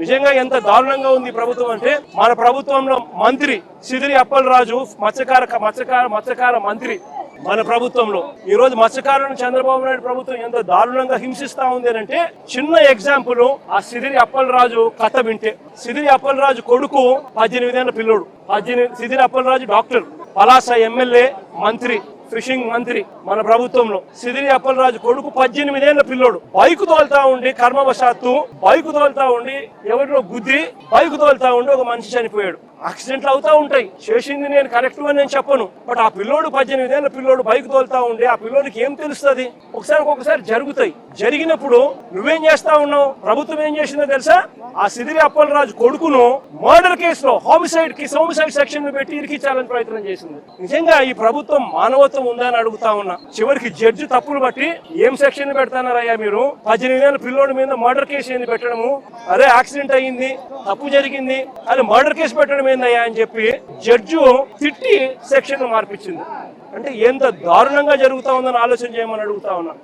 నిజంగా ఎంత దారుణంగా ఉంది ప్రభుత్వం అంటే, మన ప్రభుత్వంలో మంత్రి సిదిరి అప్పలరాజు మత్స్యకార మంత్రి మన ప్రభుత్వంలో ఈ రోజు మత్స్యకారులను చంద్రబాబు నాయుడు ప్రభుత్వం ఎంత దారుణంగా హింసిస్తా ఉంది అంటే, చిన్న ఎగ్జాంపుల్ ఆ సిదిరి అప్పలరాజు కథ వింటే, సిదిరి అప్పలరాజు కొడుకు 18 ఏళ్ల పిల్లోడు. సిదిరి అప్పలరాజు డాక్టర్, పలాస ఎమ్మెల్యే, మంత్రి, ఫిషింగ్ మంత్రి మన ప్రభుత్వంలో. సిదిరి అప్పలరాజు కొడుకు 18 ఏళ్ల పిల్లోడు. బైక్ తోలుతా ఉండి కర్మవశాత్తు బైక్ తోలుతా ఉండి ఎవరిలో గుద్ది బైక్ తోలుతా ఉండి ఒక మనిషి చనిపోయాడు. యాక్సిడెంట్లు అవుతా ఉంటాయి, చేసింది నేను కరెక్ట్ అని నేను చెప్పను. బట్ ఆ పిల్లోడు 18 ఏళ్ల పిల్లోడు బైక్ తోలుతా ఉండి ఆ పిల్లోడికి ఏం తెలుస్తుంది? ఒకసారి జరుగుతాయి. జరిగినప్పుడు నువ్వేం చేస్తా ఉన్నావు? ప్రభుత్వం ఏం చేసిందో తెలుసా? ఆ సిదిరి అప్పలరాజు కొడుకును మర్డర్ కేసులో హోమిసైడ్ సెక్షన్ పెట్టి ఇరికించాలని ప్రయత్నం చేసింది. నిజంగా ఈ ప్రభుత్వం మానవత్వం ఉందని అడుగుతా ఉన్నా. చివరికి జడ్జి తప్పులు బట్టి ఏం సెక్షన్ పెడతానారయ్యా మీరు? 18 ఏళ్ల పిల్లోడి మీద మర్డర్ కేసు ఏంది పెట్టడము? అరే యాక్సిడెంట్ అయ్యింది, తప్పు జరిగింది, అది మర్డర్ కేసు పెట్టడం ఏందయ్యా అని చెప్పి జడ్జు తిట్టి సెక్షన్ మార్పించింది. అంటే ఎంత దారుణంగా జరుగుతా ఉందని ఆలోచన చేయమని అడుగుతా ఉన్నా.